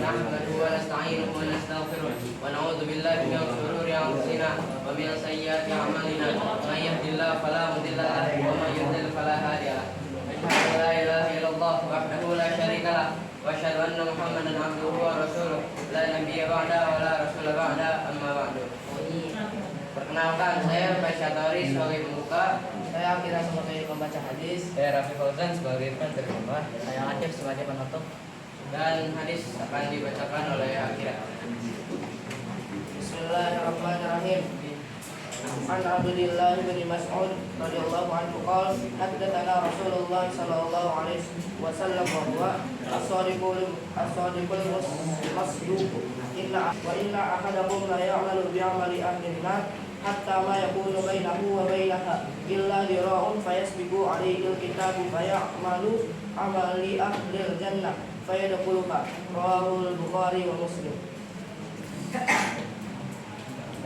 نحمده ونستعينه ونستغفره ونعوذ بالله من شرور أنفسنا ومن سيئات أعمالنا من يهد الله فلا مضل له ومن يضلل فلا هادي له أشهد أن لا إله إلا الله وحده لا شريك له وأشهد أن محمدا عبده ورسوله لا نبي بعده ولا رسول بعده أما بعد. Perkenalkan, saya Faisal Tori sebagai pembuka. Saya Akira sebagai pembaca hadis. Saya Raffi Fauzan sebagai penerjemah. Saya Acep sebagai penutup. Dan hadis akan dibacakan oleh Akira. Bismillahirrahmanirrahim. An Abdullah bin Mas'ud radhiyallahu anhu qala haddatsana Rasulullah sallallahu alaihi wasallam wa huwa as-sadiqul masduq inna ahadakum la ya'malu bi'amali ahli an-nar hatta ma yakunu bainahu wa bainaha illa dira'un fayasbiqu alaihi al-kitabu fayamalu amali ahli al-jannah fayadkhuluha rawahul Bukhari wa Muslim.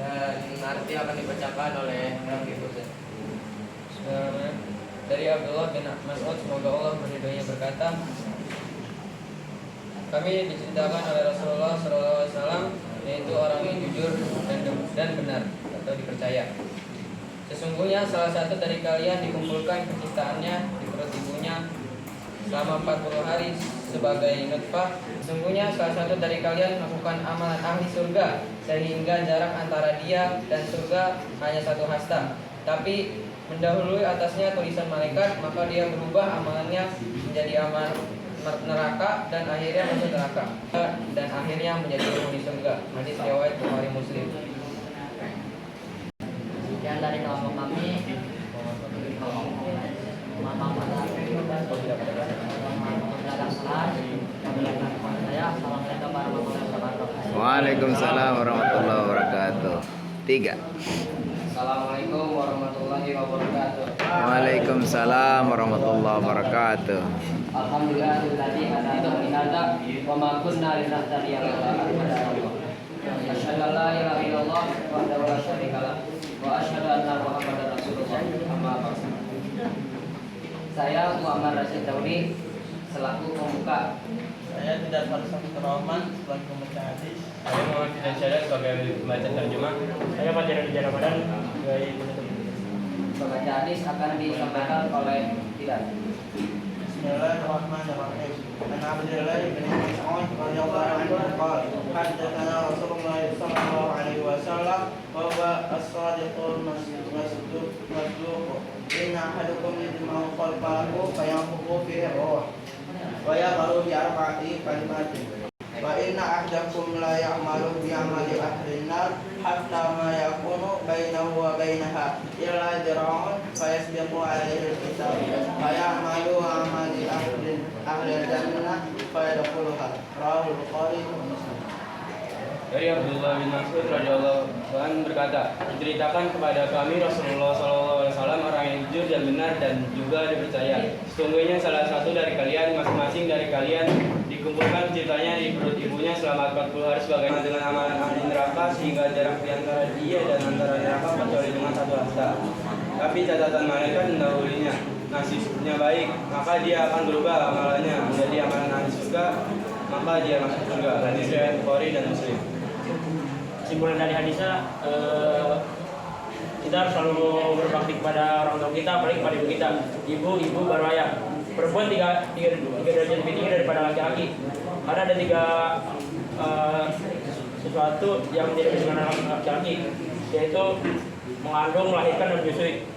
Dan arti akan dibacakan oleh Raffi Fauzan. Dari Abdullah bin Mas'ud, semoga Allah meridhoinya, berkata, kami diceritakan oleh Rasulullah SAW, yaitu orang yang jujur dan benar atau dipercaya. Sesungguhnya salah satu dari kalian dikumpulkan penciptaannya di perut ibunya selama 40 hari sebagai nutfah. Sesungguhnya salah satu dari kalian melakukan amalan ahli surga sehingga jarak antara dia dan surga hanya 1 hasta. Tapi mendahului atasnya tulisan malaikat, maka dia berubah amalannya menjadi amalan neraka dan akhirnya masuk neraka dan akhirnya menjadi penghuni surga. Hadis riwayat Bukhari Muslim. Sekian dari kelompok kami. Waalaikumsalam warahmatullahi wabarakatuh. 3. Assalamualaikum warahmatullahi wabarakatuh. Waalaikumsalam warahmatullahi wabarakatuh. Alhamdulillahilladzi hadana li hadza wa ma kunna linahtadiya laula an hadana Allah. Asyhadu an la ilaha illallah wahdahu la syarika lah wa asyhadu anna Muhammadar Rasulullah. Amma ba'du. Saya Muhammad Rashid Daudi selaku pembuka. Saya tidak Farisah Rahman sebagai pembaca hadis. Saya Muhammad Fidan Syarif sebagai pembaca terjemah. Saya Fajar Rijal Ramadan sebagai penutup. Pembaca hadis akan disampaikan oleh Tidak. Bismillahirrahmanirrahim. An Abdullah bin Mas'ud radhiyallahu anhu qala haddatsana Rasulullah sallallahu alaihi wasallam wa huwa as-sadiqul masduq inna ahadukum yajma'u qalbahu fayanfuqu fihi ruh wa yaqulu bi arba'ati kalimatin wa inna ahadakum la ya'malu bi amali ahli an-nar hatta ma yakunu bainahu wa bainaha illa dira'un fayasbiqu alaihi al-kitab fayamalu amali ahli al-jannah fayadkhuluha rawahul Bukhari wa Muslim. Dari Abdullah bin Mas'ud radhiyallahu anhu berkata, diceritakan kepada kami Rasulullah SAW orang yang jujur dan benar dan juga dipercaya. Sesungguhnya salah satu dari kalian, masing-masing dari kalian dikumpulkan penciptanya di perut ibunya selama 40 hari sebagai dengan amalan ahli neraka sehingga jarak di antara dia dan antara neraka kecuali dengan 1 hasta. Tapi catatan malaikat mendahulinya. Nasibnya baik, maka dia akan berubah amalannya menjadi amalan ahli surga, maka dia masuk surga. Hadis riwayat Bukhari dan Muslim. Kesimpulan dari hadisnya, kita harus selalu berbakti kepada orang tua kita, apalagi kepada ibu kita. Ibu baru ayah. Perempuan tiga derajat lebih tinggi daripada laki-laki. Karena ada 3 sesuatu yang tidak bisa dengan laki-laki, yaitu mengandung, melahirkan, dan menyusui.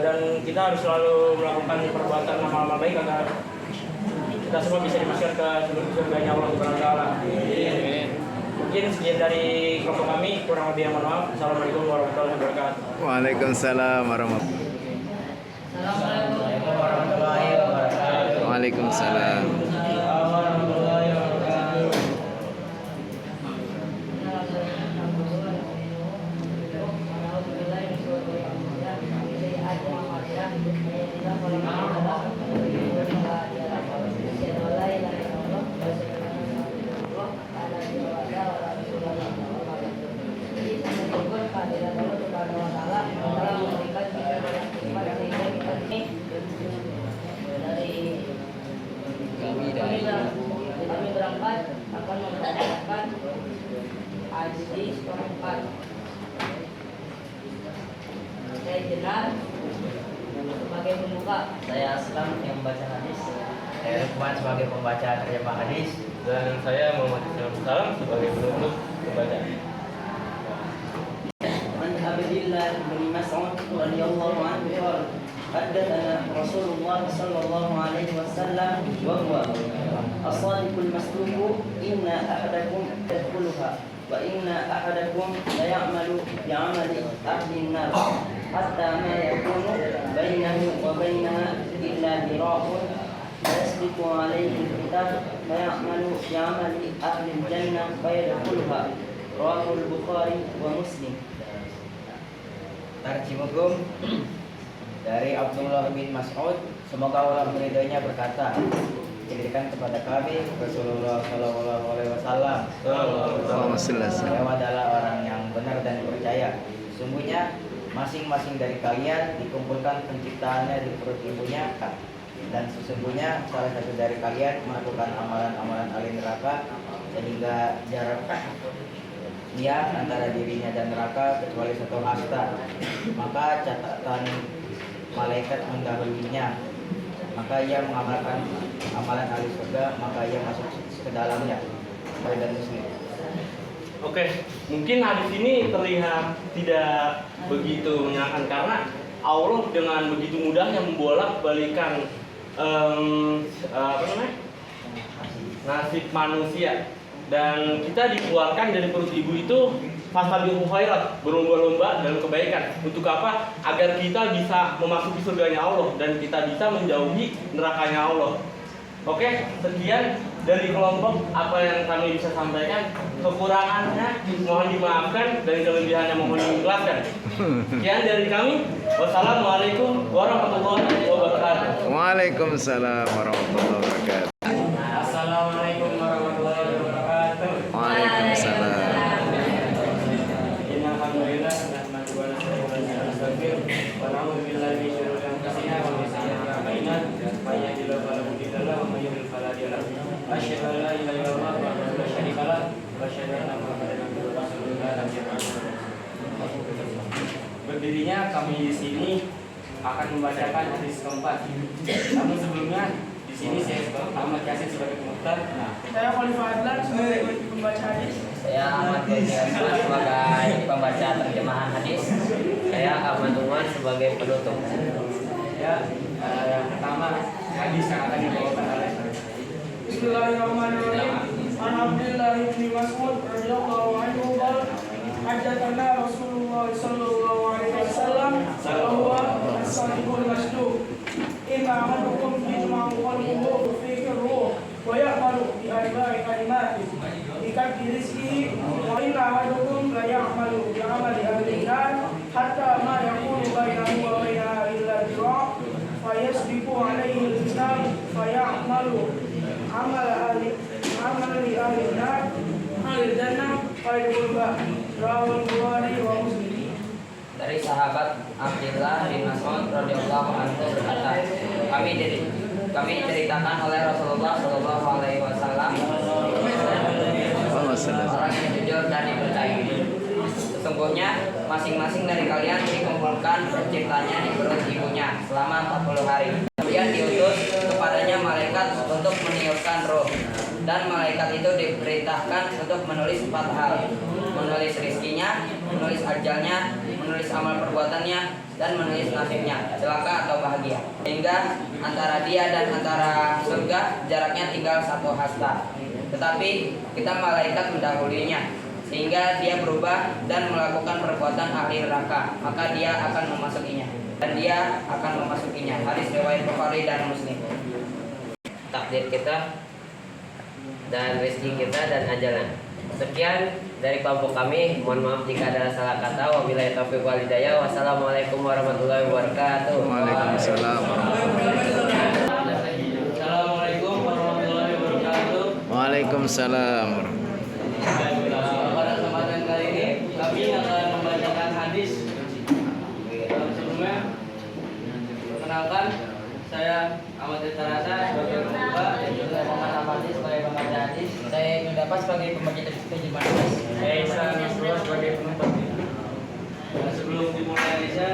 Dan kita harus selalu melakukan perbuatan amal-amal baik agar kita semua bisa dimasukkan ke surganya Allah Subhanahu wa taala. Mungkin sekian dari kelompok kami, kurang lebih yang mohon maaf. Assalamualaikum warahmatullahi wabarakatuh. Waalaikumsalam warahmatullahi wabarakatuh. Waalaikumsalam. Kami Jenar sebagai pembuka. Saya Aslam yang membaca hadis. Saya Lukman sebagai pembaca terjemah hadis. Dan saya Muhammad Salam sebagai penutup pembaca. عن عبد الله بن مسعود رضي الله عنه قال حدثنا رسول الله صلى الله عليه وسلم وهو الصادق المصدوق إن أحدكم يدخلها وإن أحدكم ليعمل بعمل أهل النار حتى ما يكون بينه وبينها إلا ذراع فيسبق عليه الكتاب فيعمل بعمل أهل الجنة فيدخلها رواه البخاري ومسلم. Tarjimahum dari Abdullah bin Mas'ud, semoga Allah meridhoinya, berkata, ceritakan kepada kami Rasulullah Shallallahu Alaihi Wasallam. Beliau adalah orang yang benar dan percaya. Sesungguhnya masing-masing dari kalian dikumpulkan penciptaannya di perut ibunya, dan sesungguhnya salah satu dari kalian melakukan amalan-amalan ahli neraka sehingga jarak ia antara dirinya dan neraka kecuali satu hasta, maka catatan malaikat mendahulunya, maka ia mengamalkan amalan ahli surga, maka ia masuk ke dalamnya. Bukhari dan Muslim. Oke, mungkin hadis ini terlihat tidak begitu menyenangkan karena Allah dengan begitu mudahnya membolak-balikan nasib manusia, dan kita dikeluarkan dari perut ibu itu fasabiqul khairat, berlomba-lomba dalam kebaikan. Untuk apa? Agar kita bisa memasuki surganya Allah dan kita bisa menjauhi nerakanya Allah. Oke, sekian dari kelompok apa yang kami bisa sampaikan. Kekurangannya mohon dimaafkan dan kelebihannya mohon diikhlaskan. Sekian dari kami. Wassalamualaikum warahmatullahi wabarakatuh. Waalaikumsalam warahmatullahi wabarakatuh. Assalamualaikum warahmatullahi wabarakatuh. Waalaikumsalam. Alhamdulillah, nahmadu wa nastaghfiruh wa na'udzu billahi min syururi anfusina wa min sayyiati a'malina. May yahdihillahu fala mudilla lahu wa may yudlil fala hadiya lahu. Asyhadu an la ilaha illallah wahdahu la syarika lahu wa asyhadu anna Muhammadan abduhu wa rasuluhu la nabiyya ba'dahu. Berdirinya kami di sini akan membacakan hadis keempat. Namun sebelumnya di sini saya Ahmad Yasin sebagai pemutar. Saya Khalifah Adlan sebagai pembaca hadis. Saya Ahmad Yasin sebagai pembaca terjemahan hadis. Saya Ahmad Umar sebagai penutup. Ya, yang pertama hadis yang akan dibawakan oleh Bismillahirrahmanirrahim. Alhamdulillah bin Mas'ud radhiyallahu anhu qala haddatsana Rasulullah sallallahu alaihi wasallam bahwa as-sadiqul masduq inna ahadakum yajma'u qalbuhu fi ruh wa ya'malu bi arba'i kalimatin bikadri rizqihi wa inna ahadakum la ya'malu bi 'amali ahli nar hatta ma yakunu bainahu wa bainaha illa dhira' fayasbiqu 'alaihi al-kitab faya'malu amal ahli nar ahli jannah fayadkhuluha rawahul Bukhari wa Muslim. Dari sahabat Abdullah bin Mas'ud radhiyallahu anhu berkata, kami diceritakan oleh Rasulullah Shallallahu Alaihi Wasallam, orang yang jujur dan dipercaya. Sesungguhnya masing-masing dari kalian dikumpulkan penciptanya di perut ibunya selama 40 hari. Kemudian diutus kepadanya malaikat untuk meniupkan roh, dan malaikat itu diperintahkan untuk menulis 4 hal: menulis rizkinya, menulis ajalnya, menulis amal perbuatannya, dan menulis nasibnya, celaka atau bahagia. Sehingga antara dia dan antara surga jaraknya tinggal 1 hasta. Tetapi kita malaikat mendahulunya, sehingga dia berubah dan melakukan perbuatan ahli neraka, maka dia akan memasukinya. Dan dia akan memasukinya. Hadis riwayat Bukhari dan Muslim. Takdir kita dan rezeki kita dan ajalan. Sekian dari kelompok kami. Mohon maaf jika ada salah kata. Wabillahi taufiq wal hidayah. Wassalamualaikum warahmatullahi wabarakatuh. Waalaikumsalam. Assalamualaikum warahmatullahi wabarakatuh. Waalaikumsalam. Pada kesempatan kali ini kami akan membacakan hadis. Sebelumnya perkenalkan, saya Ahmad Tarasa sebagai pembuka, dan juga Muhammad Ahmadi sebagai pembaca hadis. Saya Yudapas sebagai pembaca terjemah hadis. Saya Isa Nasrullah sebagai penutup. Sebelum dimulai hadisnya,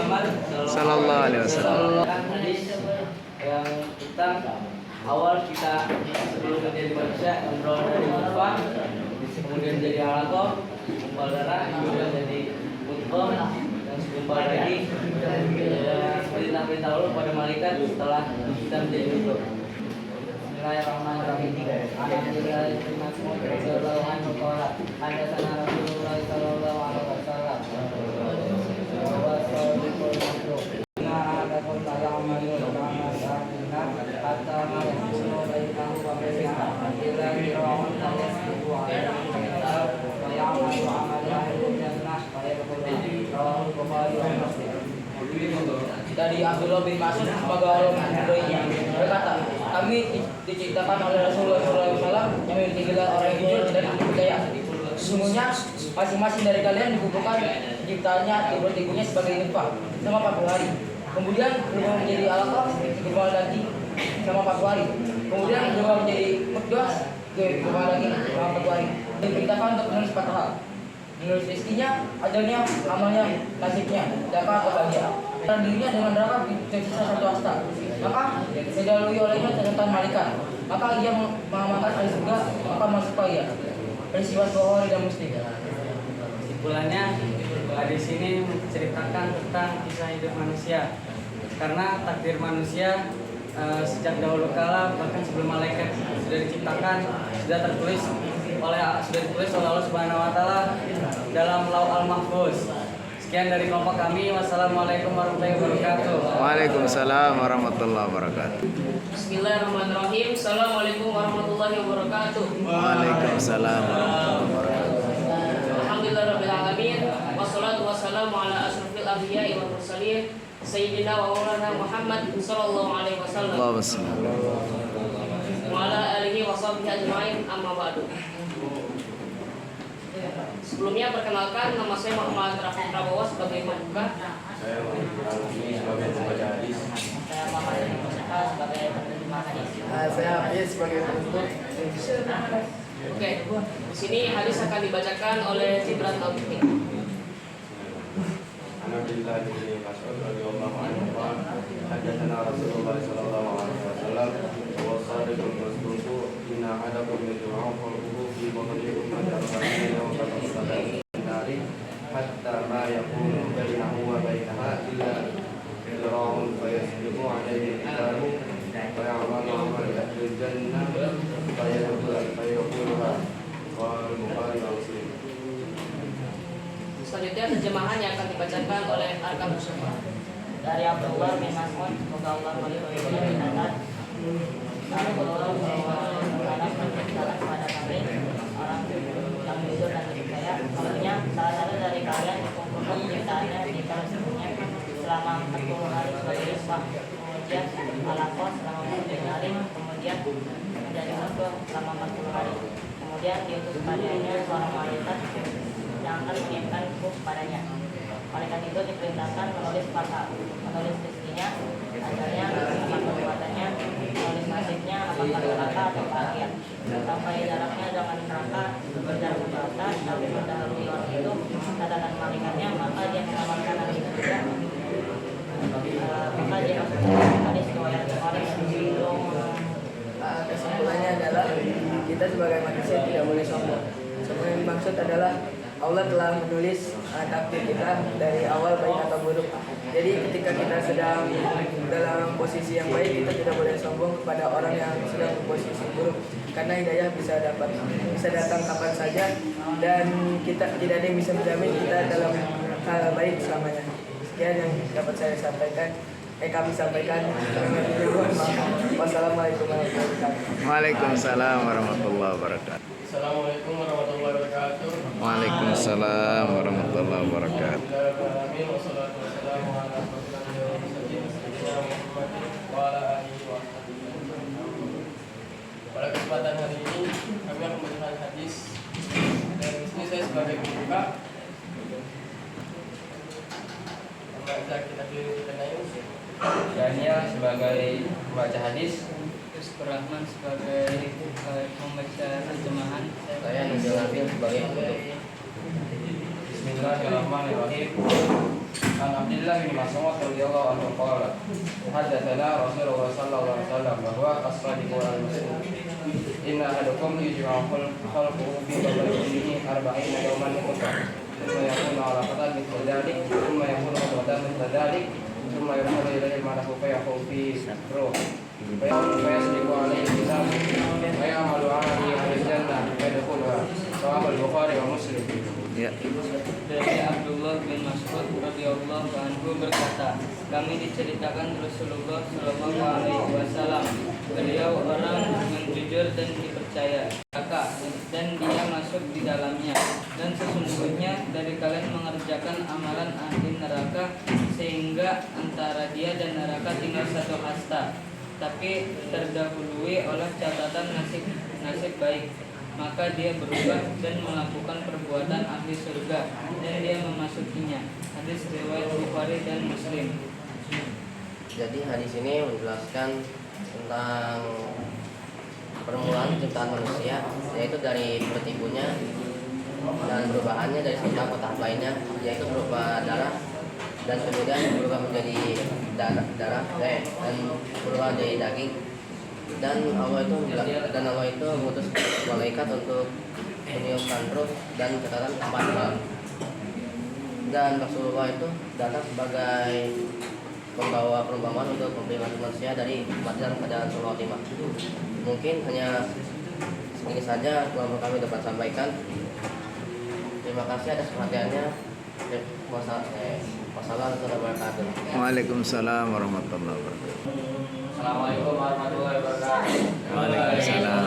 Muhammad Sallallahu alaihi wasallam. Hadis yang tentang awal kita sebelum menjadi manusia umroh dari nutfah, kemudian jadi alaqah, gumpal darah, kemudian jadi mudghah, dan segumpal lagi perintah-perintah Allah pada malaikat setelah kita menjadi nutfah. Bismillahirrahmanirrahim. Dari Abdullah bin Mas'ud semoga Allah meridhoinya berkata, kami diciptakan oleh Rasulullah SAW yang memiliki gelar orang yang jujur dan ahli percaya. Sesungguhnya masing-masing dari kalian dikumpulkan ciptaannya tiba-tibanya sebagai nutfah selama 40 hari. Kemudian berubah menjadi alaqah berubah lagi selama 40 hari. Kemudian berubah menjadi mudghah berubah lagi selama 40 hari. Diperintahkan untuk menulis 4 hal. Menulis rezekinya, ajalnya, amalnya, nasibnya, dapat atau bahagia. Dan dirinya dengan neraka tersisa 1 hasta. Maka didahului olehnya catatan malaikat. Maka ia mengamalkan ahli surga, maka masuk ia. Peristiwa Bukhari dan Muslim. Kesimpulannya, hadis ini menceritakan tentang kisah hidup manusia. Karena takdir manusia sejak dahulu kala, bahkan sebelum malaikat sudah diciptakan, sudah ditulis oleh Allah Subhanahu wa taala dalam Lauh Al-Mahfuz. Sekian dari kelompok kami. Wassalamualaikum warahmatullahi wabarakatuh. Waalaikumsalam warahmatullahi wabarakatuh. Bismillahirrahmanirrahim. Assalamualaikum warahmatullahi wabarakatuh. Waalaikumsalam warahmatullahi wabarakatuh. Alhamdulillahirabbil alamin. Wassalatu wassalamu ala asyrofil anbiya'i wal mursalin sayyidina wa maulana Muhammad sallallahu alaihi wasallam Allahumma shalli. wa ala alihi wa sahbihi ajmain, amma ba'du. Sebelumnya perkenalkan, nama saya Muhammad Rafi Prabowo sebagai pembuka. Saya sebagai pembaca hadis. Saya Muhammad Mustafa sebagai penerjemah hadis. Saya Hafiz sebagai penutup. Oke, di sini hadis akan dibacakan oleh Jibran Taufik. Alhamdulillah bin Mas'ud radhiyallahu anhu qala hadatsana Rasulullah sallallahu alaihi wasallam wa sadiqul masduq inna ahadakum yad'u qalbuhu fi batni ummatihi wa qad nari hatta ma yakunu bainahu wa bainaha illa dira'un fayasbiqu alayhi kitabu fa ya'malu 'amala ahli jannah fayadkhuluha wa al-Bukhari wa Muslim. Selanjutnya terjemahan yang akan dibacakan oleh Arkam Mustafa. Dari Abdullah bin Mas'ud, semoga Allah meridhoinya berkata, Rasulullah SAW berkata kepada kami, orang yang jujur dan percaya, maksudnya salah satu dari kalian dikumpulkan ciptaannya di kalungnya selama 40 hari sebagai nutfah, kemudian alaqah selama 40 hari, kemudian menjadi mudghah selama 40 hari, kemudian diutus padanya seorang malaikat yang akan mengirimkan buku kepadanya. Malaikat itu diperintahkan menulis 4 hal: menulis rezekinya, ajalnya, amal perbuatannya, menulis nasibnya, apakah neraka atau bahagia. Sampai jaraknya dengan neraka berjarak bahasa, tapi mendahului orang itu catatan malaikatnya, maka dia mengamalkan hal itu juga. Maka dia masuk hadis riwayat Bukhari. Kesimpulannya adalah kita sebagai manusia tidak boleh sombong. Semua yang dimaksud adalah Allah telah menulis takdir kita dari awal baik atau buruk. Jadi ketika kita sedang dalam posisi yang baik, kita tidak boleh sombong kepada orang yang sedang posisi buruk, karena hidayah bisa datang kapan saja, dan kita tidak ada yang bisa menjamin kita dalam hal baik selamanya. Sekian yang dapat saya sampaikan. Kami sampaikan. Wassalamualaikum warahmatullahi wabarakatuh. Waalaikumsalam warahmatullahi wabarakatuh. Assalamualaikum warahmatullahi wabarakatuh. Waalaikumsalam warahmatullahi wabarakatuh. Bismillahirrahmanirrahim. Wassalatu wassalamu ala rasulillah sayyidina Muhammadin wa ala alihi wa sahbihi. Pada kesempatan hari ini kami akan membacakan hadis, dan di sini saya sebagai pembuka. Daniel sebagai pembaca hadis, Rahman sebagai membaca terjemahan, Saya Nuzul Nabil sebagai penutup. Bismillahirrahmanirrahim. An Abdullah bin Mas'ud radhiyallahu anhu qala haddatsana Rasulullah sallallahu alaihi wasallam bahwa as-sadiqul al-masduq inna ahadakum yujma'ul khalquhu fi batnihi 40 yawman nutfah thumma yakunu 'alaqatan mithla dhalik thumma yakunu mudghatan mithla dhalik thumma yursalu ilayhi malaku fayakhu fi ruh fayasbiqu alayhi kitab wa ya'malu 'amalan ahli jannah fayadkhuluha rawahu al-Bukhari wa Muslim. Ya. Dari Abdullah bin Mas'ud radhiyallahu anhu berkata, kami diceritakan Rasulullah Shallallahu Alaihi Wasallam, beliau orang yang jujur dan dipercaya, dan dia masuk di dalamnya. Dan sesungguhnya dari kalian mengerjakan amalan ahli neraka sehingga antara dia dan neraka tinggal satu hasta, tapi terdahului oleh catatan nasib baik. Maka dia berubah dan melakukan perbuatan ahli surga dan dia memasukinya. Hadis riwayat Bukhari dan Muslim. Jadi hadis ini menjelaskan tentang permulaan ciptaan manusia, yaitu dari bertimbunnya dan perubahannya dari satu tahap lainnya, yaitu berupa darah dan kemudian berubah menjadi darah dan berubah menjadi daging. Dan Allah itu mengutus malaikat untuk meniupkan ruh dan catatan amalan. Dan Rasulullah itu datang sebagai pembawa perumpamaan untuk memberi manusia dari dalam keadaan sulh khotimah. Mungkin hanya segini saja yang kami dapat sampaikan. Terima kasih atas perhatiannya. Wassalamualaikum warahmatullahi wabarakatuh. Waalaikumsalam warahmatullahi wabarakatuh. Assalamualaikum warahmatullahi wabarakatuh. Waalaikumsalam.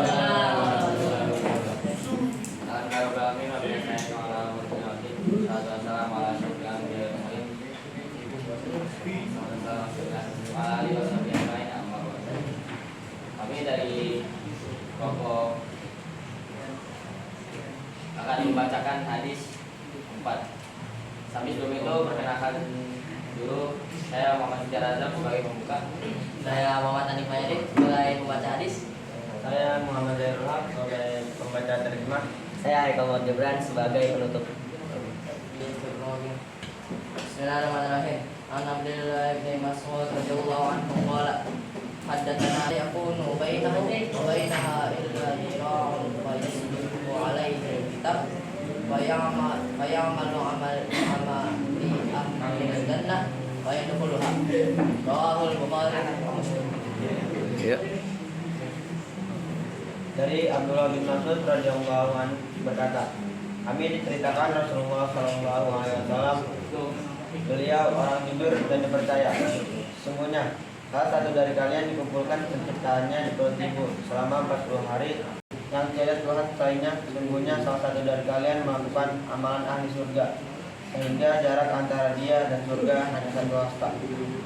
Kami dari kelompok akan membacakan hadis 4. Sambil sebelum itu perkenalkan dulu, saya Muhammad Jaraza sebagai pembuka. Saya Muhammad Hanif Mayri sebagai pembaca hadis. Saya Muhammad Zairul Haq sebagai pembaca terjemah. Saya Haikal Muhammad Gibran sebagai penutup. Bismillahirrahmanirrahim. An Abdullah bin Mas'ud radhiyallahu anhu qala haddatsana yakunu bainahu wa bainaha illa dira'un fa yasbiqu alayhi al-kitab fa ya'malu amali ahli al-jannah wa yadkhuluha. Rawahu al-Bukhari wa Muslim. Ya. Dari Abdullah bin Mas'ud radhiyallahu anhu berkata, kami diceritakan Rasulullah Shallallahu Alaihi Wasallam, beliau orang jujur dan dipercaya. Sungguhnya salah satu dari kalian dikumpulkan penciptaannya di perut ibu selama 40 hari. Yang tiada Tuhan selainnya. Sungguhnya salah satu dari kalian melakukan amalan ahli surga, sehingga jarak antara dia dan surga hanya satu hasta,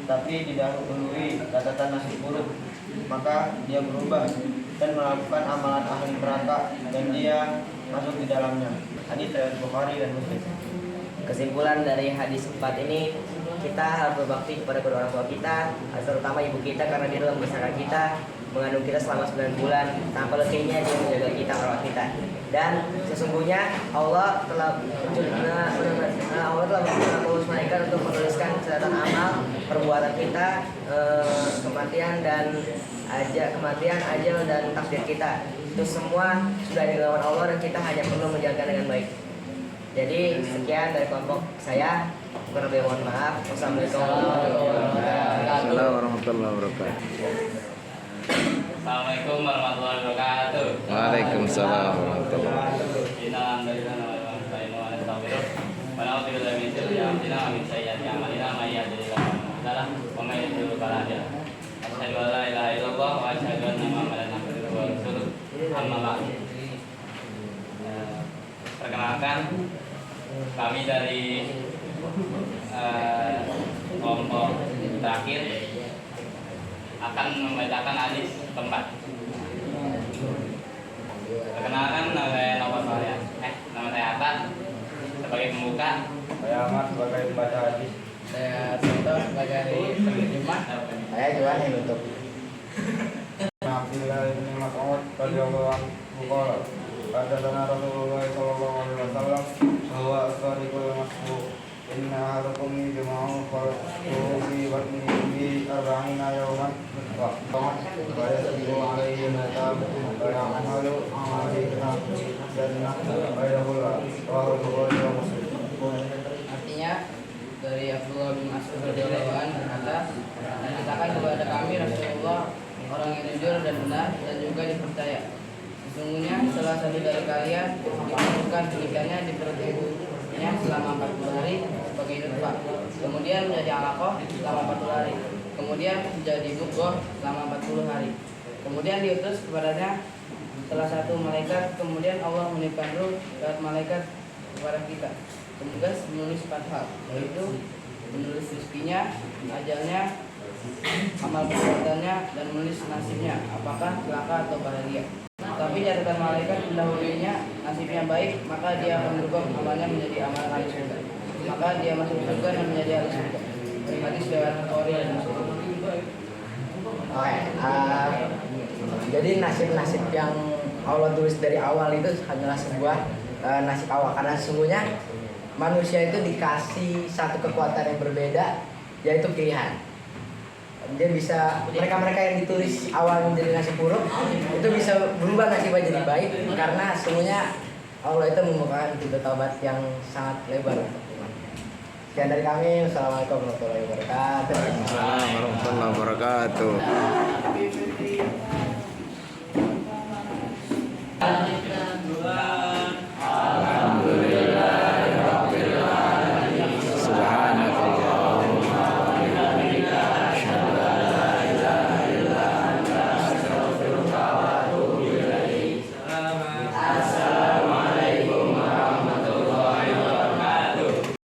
tapi didahului catatan nasib buruk. Maka dia berubah dan melakukan amalan ahli neraka dan dia masuk di dalamnya. Hadis riwayat Bukhari dan Muslim. Kesimpulan dari hadis 4 ini, kita harus berbakti kepada kedua orang tua kita, terutama ibu kita, karena dia telah membesarkan kita, mengandung kita selama 9 bulan, tanpa letihnya dia menjaga kita, merawat kita. Dan sesungguhnya Allah telah mengurus malaikat untuk menuliskan catatan amal perbuatan kita, kematian, ajal dan takdir kita. Itu semua sudah di genggaman Allah dan kita hanya perlu menjaga dengan baik. Jadi sekian dari kelompok saya. Kurang lebih mohon maaf. Wassalamualaikum warahmatullahi wabarakatuh. Assalamualaikum warahmatullahi wabarakatuh. Waalaikumsalam warahmatullahi wabarakatuh. Perkenalkan, kami dari kelompok terakhir akan membacakan hadis keempat. Perkenalkan, nama saya Atta sebagai pembuka. Saya Ahmad sebagai pembaca hadis. Saya Sinto sebagai penerjemah. Saya juga yang menutup. Abdullah bin Mas'ud radhiyallahu anhu qala haddatsana Rasulullah sallallahu alaihi wasallam وهو الصادق المصدوق إن أحدكم يجمع خلقه في بطنه 40 يوما نطفة فيسبق عليه الكتاب فيعمل عمل الجنة فيدخلها رواه البخاري ومسلم. Artinya dari Abdullah bin Mas'ud radhiyallahu anhu berkata, "Katakan kepada kami Rasulullah orang yang jujur dan benar dan juga dipercaya. Sesungguhnya salah satu dari kalian melakukan pernikahannya di perut ibunya selama 40 hari sebagai nutfah, kemudian menjadi alaqah selama 40 hari, kemudian menjadi mudghah selama 40 hari. Kemudian diutus kepadanya salah satu malaikat, kemudian Allah menitipkan ruh lewat malaikat kepada kita. Tugas menulis 4 hal, yaitu menulis rezekinya, ajalnya, amal perbuatannya, dan menulis nasibnya, apakah celaka atau bahagia. Tapi catatan malaikat mendahulunya nasibnya baik, maka dia akan berubah amalnya menjadi amal ahli surga. Maka dia masuk surga dan menjadi ahli surga. Hadis riwayat Bukhari dan Muslim. Jadi nasib-nasib yang Allah tulis dari awal itu hanyalah sebuah nasib awal, karena sesungguhnya manusia itu dikasih satu kekuatan yang berbeda, yaitu pilihan. Dia bisa, mereka yang ditulis awal menjadi nasib buruk itu bisa berubah nasibnya jadi baik, karena sesungguhnya Allah itu membukakan pintu taubat yang sangat lebar. Sekian dari kami. Assalamualaikum warahmatullahi wabarakatuh. Assalamualaikum warahmatullahi wabarakatuh.